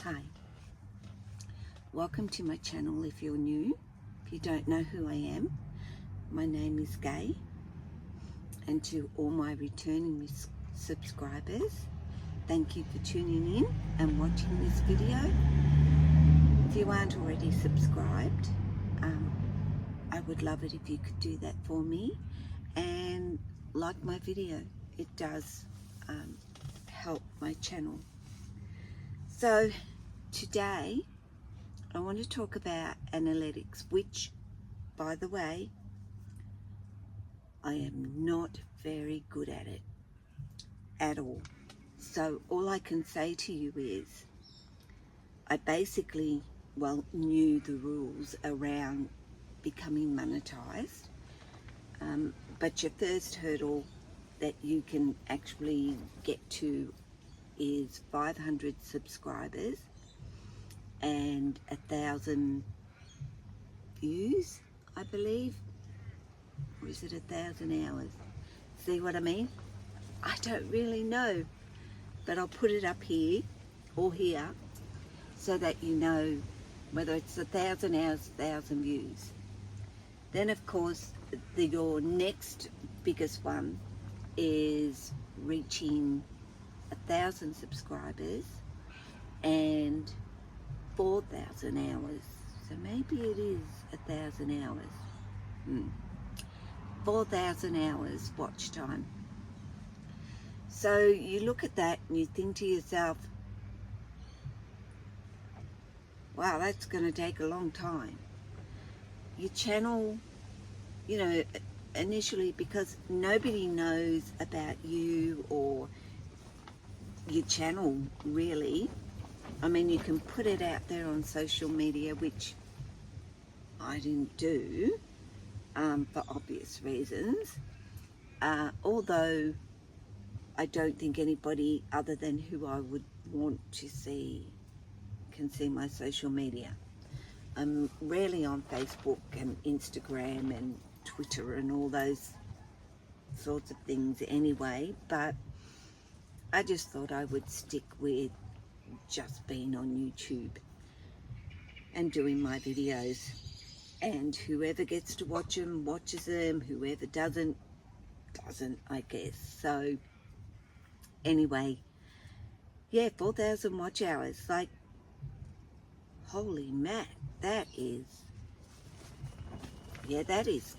Hi, welcome to my channel if you're new. If you don't know who I am, my name is Gaye, and to all my returning subscribers, thank you for tuning in and watching this video. If you aren't already subscribed, I would love it if you could do that for me and like my video. It does help my channel. So today I want to talk about analytics, which, by the way, I am not very good at it at all. So all I can say to you is I basically, knew the rules around becoming monetized, but your first hurdle that you can actually get to is 500 subscribers and 1,000 views, I believe, or is it 1,000 hours? See what I mean? I don't really know, but I'll put it up here or here so that you know whether it's 1,000 hours, 1,000 views. Then of course your next biggest one is reaching 1,000 subscribers and 4,000 hours. So maybe it is 1,000 hours. 4,000 hours watch time. So you look at that and you think to yourself, wow, that's going to take a long time. Your channel, initially, because nobody knows about you or your channel really. I mean, you can put it out there on social media, which I didn't do for obvious reasons, although I don't think anybody other than who I would want to see can see my social media. I'm rarely on Facebook and Instagram and Twitter and all those sorts of things anyway, but I just thought I would stick with just being on YouTube and doing my videos, and whoever gets to watch them watches them, whoever doesn't, I guess. So anyway, yeah, 4,000 watch hours, like, holy Matt, that is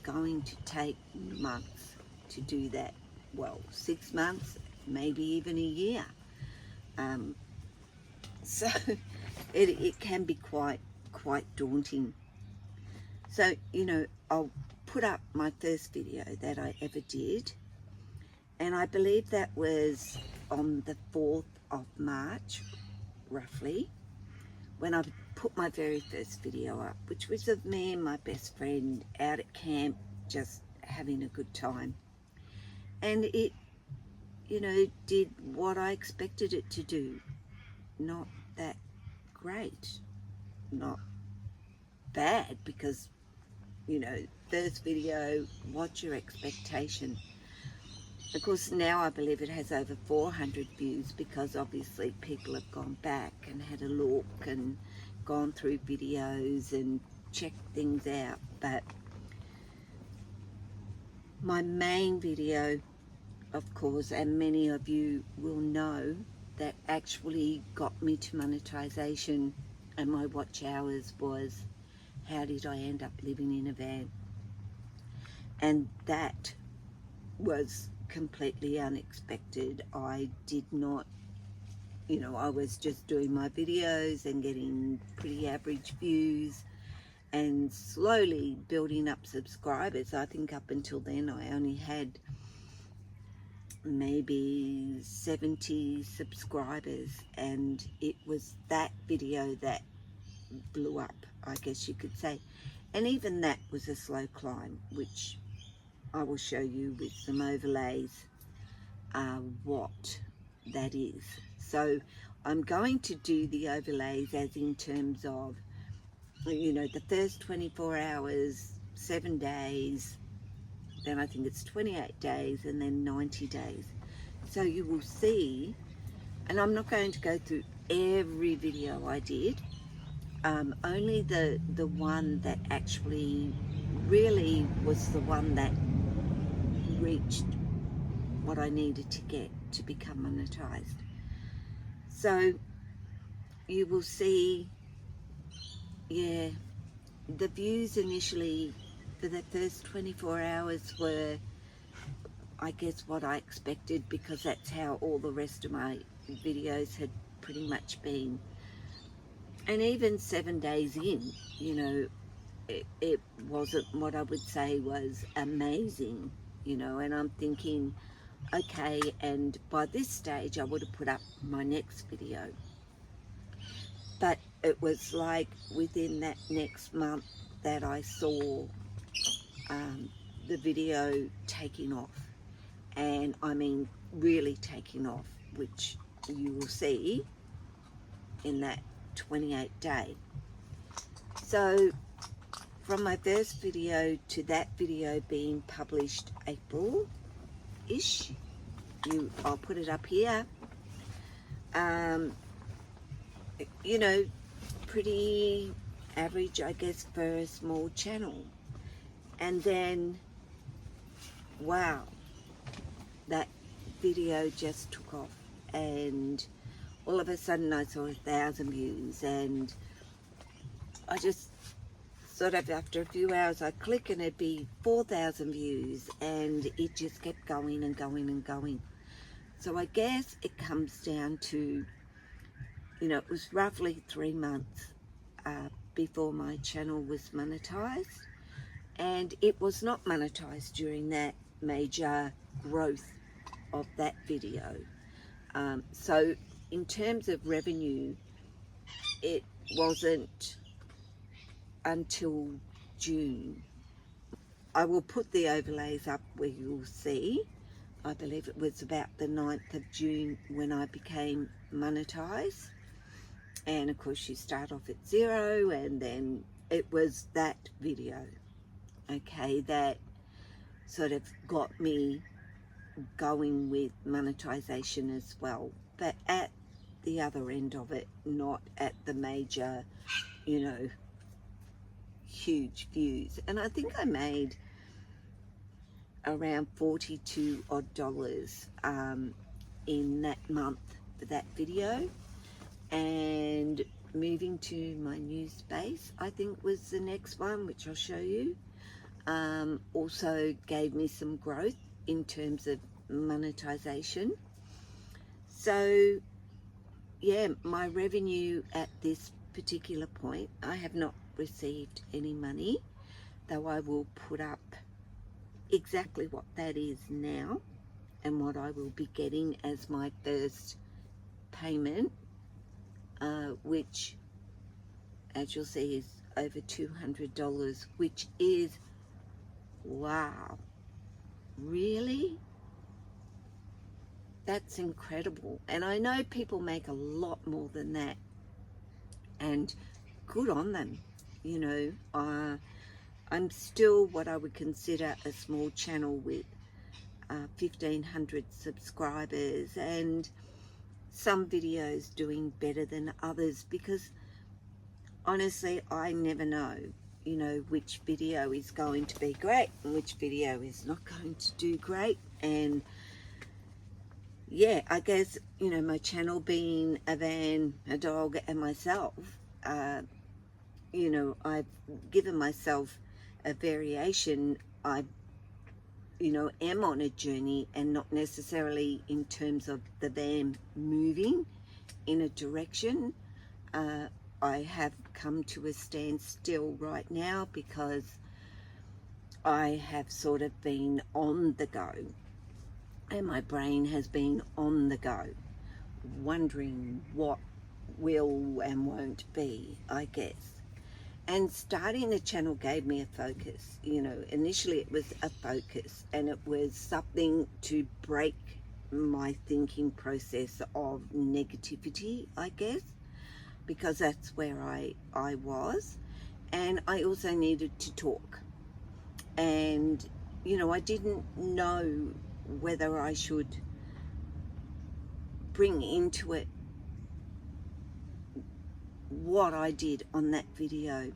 going to take months to do that. Well, 6 months, maybe even a year. So it can be quite daunting. So, I'll put up my first video that I ever did, and I believe that was on the 4th of March, roughly, when I put my very first video up, which was of me and my best friend out at camp, just having a good time. And it, did what I expected it to do. Not that great, not bad, because, first video, what's your expectation? Of course, now I believe it has over 400 views, because obviously people have gone back and had a look and gone through videos and checked things out. But my main video, of course, and many of you will know, that actually got me to monetization and my watch hours was, how did I end up living in a van? And that was completely unexpected. I did not, I was just doing my videos and getting pretty average views and slowly building up subscribers. I think up until then I only had maybe 70 subscribers, and it was that video that blew up, I guess you could say. And even that was a slow climb, which I will show you with some overlays what that is. So I'm going to do the overlays as in terms of, the first 24 hours, 7 days, then I think it's 28 days, and then 90 days. So you will see, and I'm not going to go through every video I did. Only the one that actually really was the one that reached what I needed to get to become monetized. So you will see, yeah, the views initially for the first 24 hours were, I guess, what I expected, because that's how all the rest of my videos had pretty much been. And even 7 days in, you know, it wasn't what I would say was amazing, you know, and I'm thinking, okay, and by this stage I would have put up my next video. But it was like within that next month that I saw the video taking off, and I mean really taking off, which you will see in that 28 day. So from my first video to that video being published April-ish, I'll put it up here, you know, pretty average, I guess, for a small channel. And then, wow, that video just took off, and all of a sudden I saw 1,000 views, and I just sort of, after a few hours, I click and it'd be 4,000 views, and it just kept going and going and going. So I guess it comes down to, you know, it was roughly 3 months before my channel was monetized, and it was not monetized during that major growth of that video. So in terms of revenue, it wasn't until June. I will put the overlays up where you'll see. I believe it was about the 9th of June when I became monetized. And of course you start off at 0, and then it was that video, okay, that sort of got me going with monetization as well, but at the other end of it, not at the major, you know, huge views. And I think I made around $42 odd in that month for that video. And moving to my new space, I think, was the next one, which I'll show you. Also gave me some growth in terms of monetization. So yeah, my revenue at this particular point, I have not received any money, though I will put up exactly what that is now and what I will be getting as my first payment, which, as you'll see, is over $200, which is, wow, really? That's incredible. And I know people make a lot more than that, and good on them. You know, I'm still what I would consider a small channel with 1,500 subscribers, and some videos doing better than others, because honestly I never know, you know, which video is going to be great and which video is not going to do great. And yeah, I guess, you know, my channel being a van, a dog, and myself, you know, I've given myself a variation. I, you know, am on a journey, and not necessarily in terms of the van moving in a direction. I have come to a standstill right now because I have sort of been on the go, and my brain has been on the go, wondering what will and won't be, I guess. And starting the channel gave me a focus. You know, initially it was a focus, and it was something to break my thinking process of negativity, I guess, because that's where I was. And I also needed to talk. And, you know, I didn't know whether I should bring into it what I did on that video,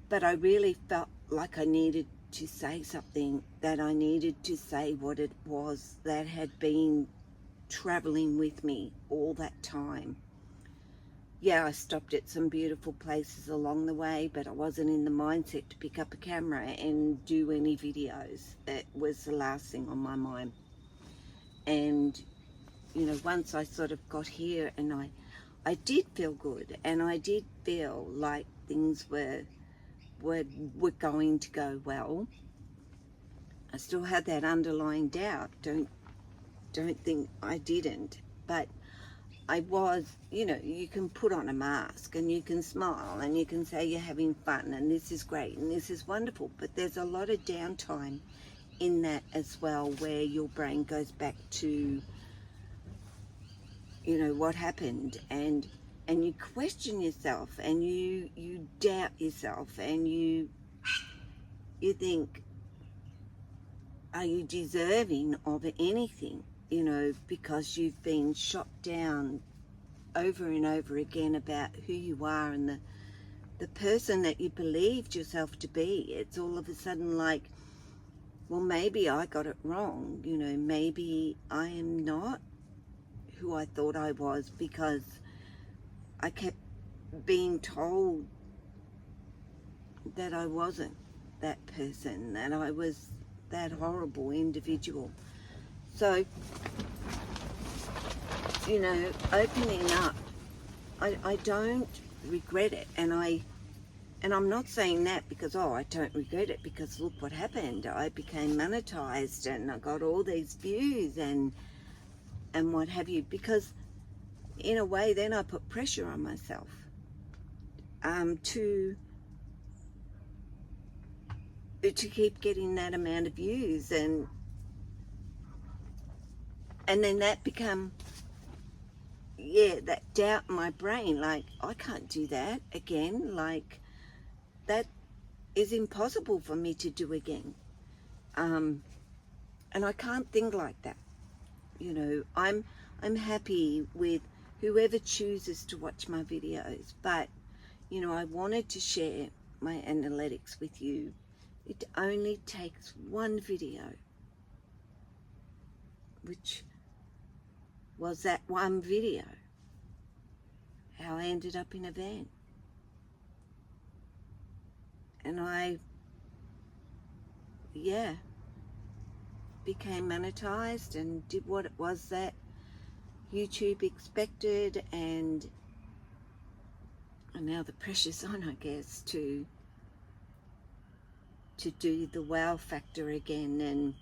but I really felt like I needed to say something, that I needed to say what it was that had been traveling with me all that time. Yeah, I stopped at some beautiful places along the way, but I wasn't in the mindset to pick up a camera and do any videos. That was the last thing on my mind. And, you know, once I sort of got here, and I did feel good, and I did feel like things were going to go well. I still had that underlying doubt. Don't think I didn't, but I was, you know, you can put on a mask and you can smile and you can say you're having fun and this is great and this is wonderful, but there's a lot of downtime in that as well, where your brain goes back to, you know, what happened, and you question yourself, and you doubt yourself, and you think, are you deserving of anything, you know, because you've been shot down over and over again about who you are and the person that you believed yourself to be. It's all of a sudden like, well, maybe I got it wrong, you know, maybe I am not who I thought I was, because I kept being told that I wasn't that person, that I was that horrible individual. So, you know, opening up, I don't regret it, and I'm not saying that because, oh, I don't regret it, because look what happened. I became monetized and I got all these views and what have you, because in a way then I put pressure on myself to keep getting that amount of views, and then that become, yeah, that doubt in my brain, like, I can't do that again, like, that is impossible for me to do again. And I can't think like that, you know. I'm happy with whoever chooses to watch my videos, but, you know, I wanted to share my analytics with you. It only takes one video, which was that one video, how I ended up in a van. And I, yeah, became monetized and did what it was that YouTube expected, and now the pressure's on, I guess, to do the wow factor again. And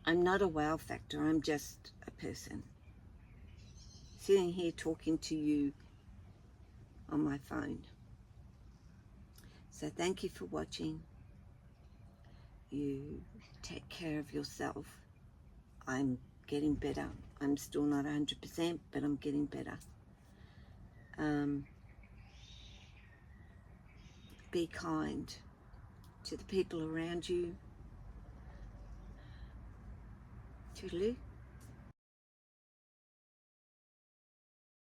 I'm not a wow factor, I'm just a person sitting here talking to you on my phone. So thank you for watching. You take care of yourself. I'm getting better. I'm still not 100%, but I'm getting better. Be kind to the people around you. Toodaloo.